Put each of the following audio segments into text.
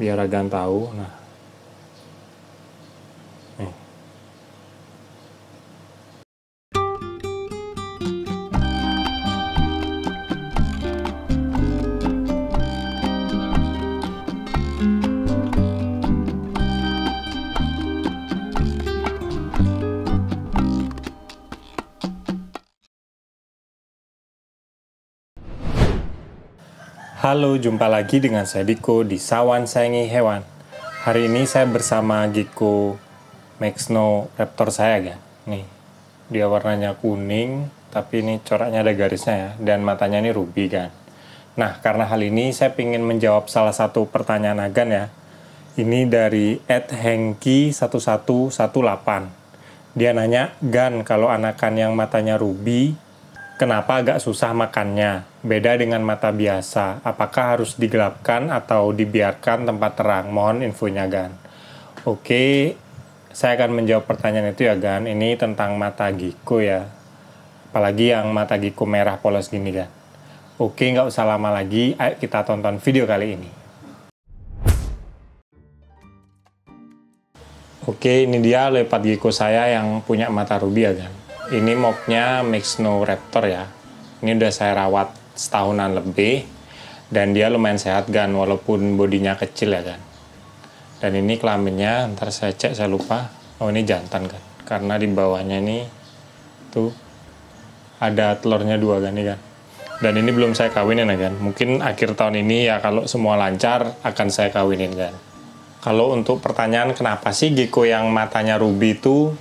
biar Agan tahu. Nah, nih. Halo, jumpa lagi dengan saya Diko di Sawan Sayangi Hewan. Hari ini saya bersama Gecko Maxno Raptor saya, kan. Nih, dia warnanya kuning, tapi ini coraknya ada garisnya ya, dan matanya ini ruby, kan. Nah, karena hal ini saya ingin menjawab salah satu pertanyaan Agan ya. Ini dari @hengki1118. Dia nanya, Gan, kalau anakan yang matanya ruby, kenapa agak susah makannya? Beda dengan mata biasa. Apakah harus digelapkan atau dibiarkan tempat terang? Mohon infonya, Gan. Oke, saya akan menjawab pertanyaan itu ya, Gan. Ini tentang mata Gecko ya. Apalagi yang mata Gecko merah polos gini, Gan. Oke, nggak usah lama lagi. Ayo kita tonton video kali ini. Oke, ini dia leopard Gecko saya yang punya mata ruby ya, Gan. Ini mocknya Maxno Raptor ya. Ini udah saya rawat setahunan lebih. Dan dia lumayan sehat, Gan, walaupun bodinya kecil ya, Gan. Dan ini kelaminnya, ntar saya cek, saya lupa. Oh, ini jantan, kan. Karena di bawahnya ini, tuh, ada telurnya 2, kan, nih, kan. Dan ini belum saya kawinin ya, Gan. Mungkin akhir tahun ini ya, kalau semua lancar, akan saya kawinin, Gan. Kalau untuk pertanyaan kenapa sih Gecko yang matanya ruby itu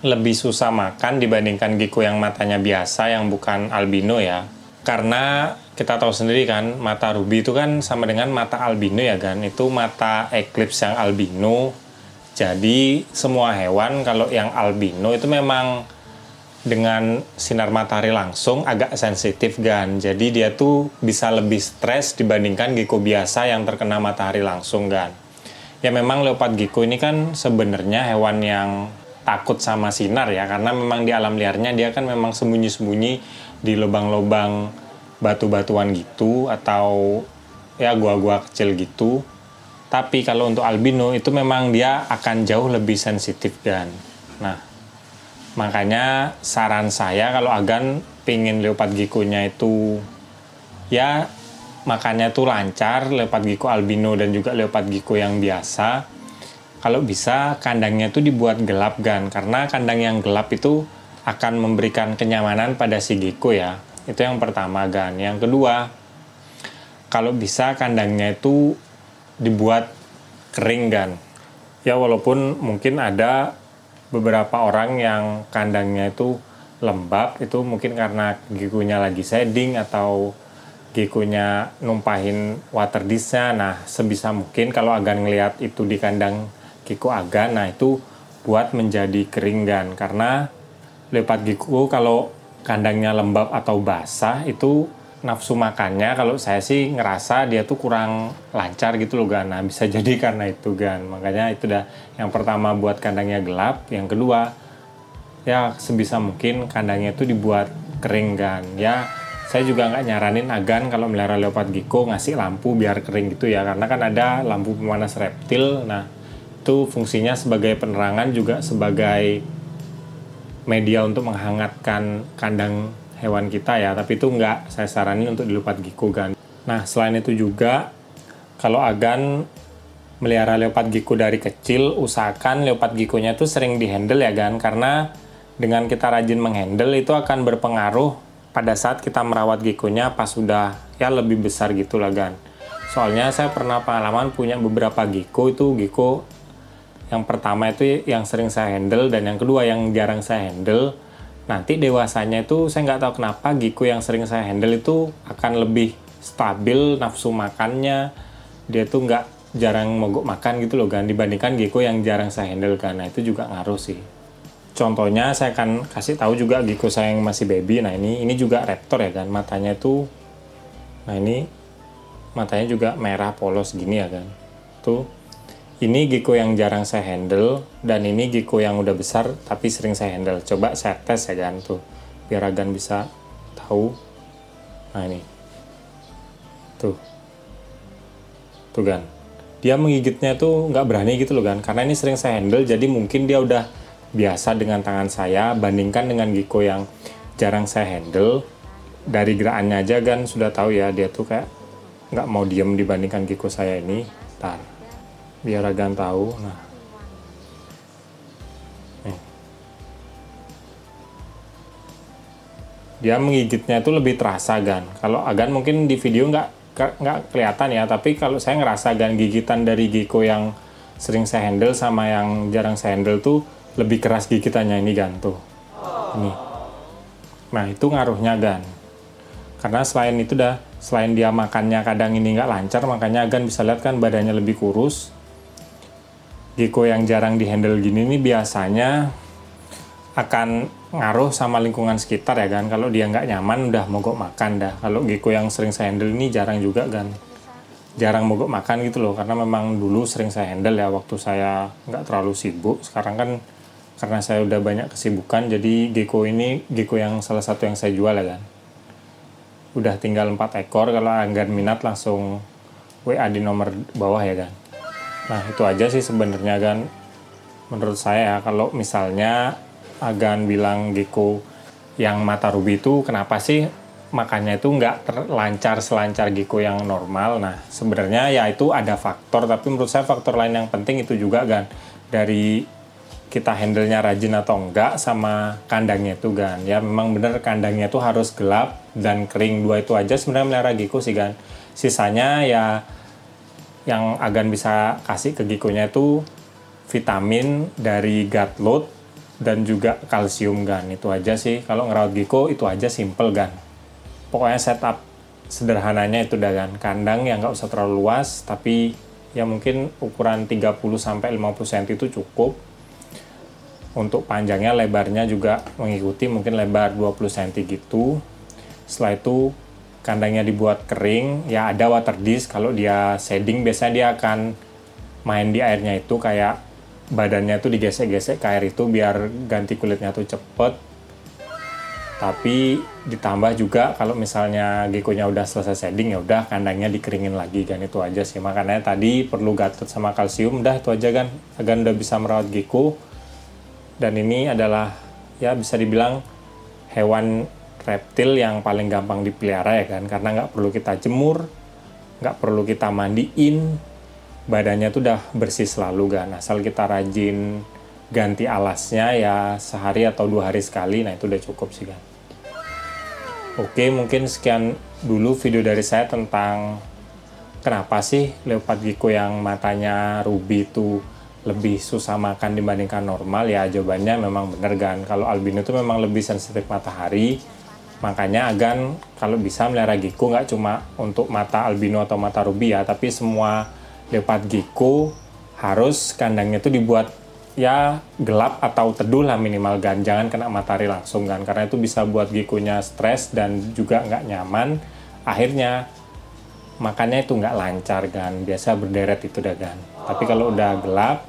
lebih susah makan dibandingkan Gecko yang matanya biasa yang bukan albino ya. Karena kita tahu sendiri kan, mata ruby itu kan sama dengan mata albino ya, kan. Itu mata eclipse yang albino. Jadi semua hewan kalau yang albino itu memang dengan sinar matahari langsung agak sensitif, Gan. Jadi dia tuh bisa lebih stres dibandingkan Gecko biasa yang terkena matahari langsung, Gan. Ya memang leopard Gecko ini kan sebenarnya hewan yang takut sama sinar ya, karena memang di alam liarnya dia kan memang sembunyi-sembunyi di lubang-lubang batu-batuan gitu atau ya gua-gua kecil gitu. Tapi kalau untuk albino itu memang dia akan jauh lebih sensitif, kan. Nah, makanya saran saya kalau Agan pingin leopard Gecko-nya itu ya makannya tuh lancar, leopard Gecko albino dan juga leopard Gecko yang biasa. Kalau bisa kandangnya tuh dibuat gelap, Gan, karena kandang yang gelap itu akan memberikan kenyamanan pada si Gecko ya. Itu yang pertama, Gan. Yang kedua, kalau bisa kandangnya itu dibuat kering, Gan. Ya walaupun mungkin ada beberapa orang yang kandangnya itu lembab, itu mungkin karena Gecko-nya lagi shedding atau Gecko-nya numpahin water dish-nya. Nah, sebisa mungkin kalau Agan ngelihat itu di kandang Gecko Agan, nah itu buat menjadi kering, Gan. Karena leopard Gecko kalau kandangnya lembab atau basah itu nafsu makannya kalau saya sih ngerasa dia tuh kurang lancar gitu loh, Gan. Nah, bisa jadi karena itu, Gan. Makanya itu dah yang pertama buat kandangnya gelap, yang kedua ya sebisa mungkin kandangnya itu dibuat kering, Gan. Ya saya juga nggak nyaranin Agan kalau melihara leopard Gecko ngasih lampu biar kering gitu ya, karena kan ada lampu pemanas reptil. Nah, itu fungsinya sebagai penerangan juga sebagai media untuk menghangatkan kandang hewan kita ya, tapi itu nggak saya saranin untuk di leopard Gecko, Gan. Nah, selain itu juga kalau Agan melihara leopard Gecko dari kecil, usahakan leopard Gecko-nya itu sering dihandle ya, Gan, karena dengan kita rajin menghandle itu akan berpengaruh pada saat kita merawat Gecko-nya pas sudah ya lebih besar gitulah, Gan. Soalnya saya pernah pengalaman punya beberapa Gecko, itu Gecko yang pertama itu yang sering saya handle dan yang kedua yang jarang saya handle. Nanti dewasanya itu saya nggak tahu kenapa Gecko yang sering saya handle itu akan lebih stabil nafsu makannya. Dia tuh nggak jarang mogok makan gitu loh, Gan, dibandingkan Gecko yang jarang saya handle, kan. Nah, itu juga ngaruh sih. Contohnya saya akan kasih tahu juga Gecko saya yang masih baby. Nah, ini juga raptor ya, kan. Matanya tuh, nah ini matanya juga merah polos gini ya, kan. Tuh, ini Gecko yang jarang saya handle dan ini Gecko yang udah besar tapi sering saya handle. Coba saya tes ya, kan, tuh biar Agan bisa tahu. Nah, ini tuh, Gan. dia menggigitnya tuh nggak berani gitu loh kan, karena ini sering saya handle, jadi mungkin dia udah biasa dengan tangan saya. Bandingkan dengan gecko yang jarang saya handle, dari gerakannya aja kan sudah tahu ya, dia tuh kayak nggak mau diem dibandingkan gecko saya ini. Ntar biar Agan tahu. Nah, nih. Dia menggigitnya tuh lebih terasa kan. Kalau Agan mungkin di video nggak kelihatan ya, tapi kalau saya ngerasa gan gigitan dari gecko yang sering saya handle sama yang jarang saya handle tuh lebih keras gigitannya ini gan tuh. Ini. Nah, itu ngaruhnya gan. Karena selain itu selain dia makannya kadang ini nggak lancar, makanya Agan bisa lihat kan badannya lebih kurus. Gecko yang jarang dihandle gini nih biasanya akan ngaruh sama lingkungan sekitar ya kan. Kalau dia nggak nyaman udah mogok makan dah. Kalau gecko yang sering saya handle ini jarang juga kan, jarang mogok makan gitu loh, karena memang dulu sering saya handle ya waktu saya nggak terlalu sibuk. Sekarang kan karena saya udah banyak kesibukan, jadi gecko ini gecko yang salah satu yang saya jual ya kan. Udah tinggal 4 ekor, kalau Agan minat langsung WA di nomor bawah ya kan. Nah, itu aja sih sebenarnya kan menurut saya. Kalau misalnya Agan bilang gecko yang mata ruby itu kenapa sih makannya itu nggak terlancar selancar gecko yang normal. Nah, sebenarnya ya itu ada faktor, tapi menurut saya faktor lain yang penting itu juga kan, dari kita handle-nya rajin atau enggak sama kandangnya itu kan. Ya memang bener kandangnya itu harus gelap dan kering, dua itu aja sebenarnya melihara gecko sih kan. Sisanya ya yang Agan bisa kasih ke gecko-nya itu vitamin dari gut load dan juga kalsium kan. Itu aja sih, kalau ngerawat gecko itu aja, simple kan. Pokoknya setup sederhananya itu dah kan. Kandang yang nggak usah terlalu luas, tapi ya mungkin ukuran 30-50 cm itu cukup. Untuk panjangnya, lebarnya juga mengikuti, mungkin lebar 20 cm gitu. Setelah itu kandangnya dibuat kering, ya ada water dish. Kalau dia shading biasanya dia akan main di airnya itu, kayak badannya tuh digesek-gesek ke air itu biar ganti kulitnya tuh cepet. Tapi ditambah juga kalau misalnya gecko-nya udah selesai shading, ya udah kandangnya dikeringin lagi kan. Itu aja sih, makanya tadi perlu gatot sama kalsium. Udah itu aja kan, Agan udah bisa merawat gecko. Dan ini adalah ya bisa dibilang hewan reptil yang paling gampang dipelihara ya kan, karena nggak perlu kita jemur, nggak perlu kita mandiin, badannya tuh udah bersih selalu kan, asal kita rajin ganti alasnya ya sehari atau 2 hari sekali. Nah, itu udah cukup sih kan. Oke, mungkin sekian dulu video dari saya tentang kenapa sih leopard gecko yang matanya ruby itu lebih susah makan dibandingkan normal. Ya jawabannya memang bener kan, kalau albino itu memang lebih sensitif matahari. Makanya Agan kalau bisa melihara gecko nggak cuma untuk mata albino atau mata ruby ya, tapi semua leopard gecko harus kandangnya itu dibuat ya gelap atau teduh lah minimal kan, jangan kena matahari langsung kan, karena itu bisa buat gecko-nya stres dan juga nggak nyaman. Akhirnya makannya itu nggak lancar kan, biasa berderet itu dah kan. Tapi kalau udah gelap,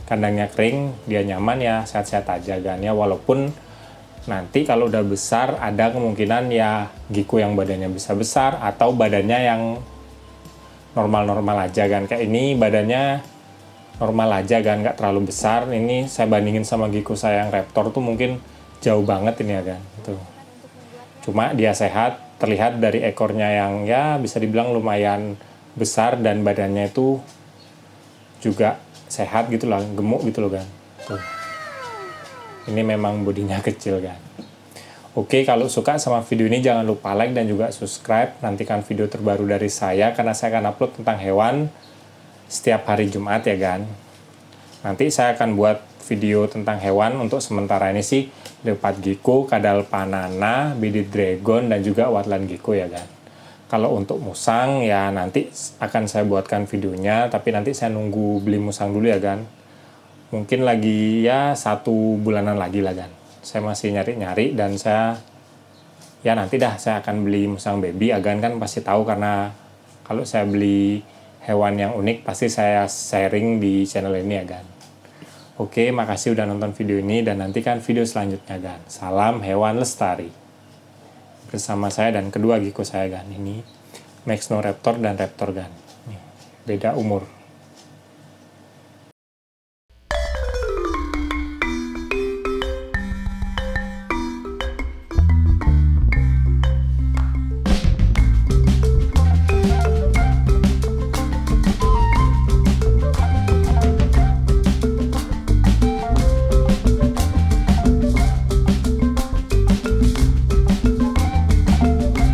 kandangnya kering, dia nyaman ya sehat-sehat aja kan ya. Walaupun nanti kalau udah besar ada kemungkinan ya gecko yang badannya bisa besar atau badannya yang normal-normal aja kan. Kayak ini badannya normal aja kan, nggak terlalu besar. Ini saya bandingin sama gecko saya yang raptor tuh mungkin jauh banget ini ya kan. Tuh. Cuma dia sehat, terlihat dari ekornya yang ya bisa dibilang lumayan besar dan badannya itu juga sehat gitu lah, gemuk gitu loh kan. Tuh. Ini memang bodinya kecil kan. Oke, kalau suka sama video ini jangan lupa like dan juga subscribe. Nantikan video terbaru dari saya, karena saya akan upload tentang hewan setiap hari Jumat ya kan. Nanti saya akan buat video tentang hewan. Untuk sementara ini sih leopard gecko, cadalpanana, bearded dragon, dan juga Watland gecko ya kan. Kalau untuk musang ya nanti akan saya buatkan videonya, tapi nanti saya nunggu beli musang dulu ya kan. Mungkin lagi ya 1 bulanan lagi lah kan. Saya masih nyari-nyari dan saya ya nanti dah saya akan beli musang baby. Agan kan pasti tahu, karena kalau saya beli hewan yang unik pasti saya sharing di channel ini ya kan. Oke, makasih udah nonton video ini dan nantikan video selanjutnya kan. Salam hewan lestari. Bersama saya dan kedua gecko saya kan. Ini Maxno Raptor dan Raptor kan. Beda umur.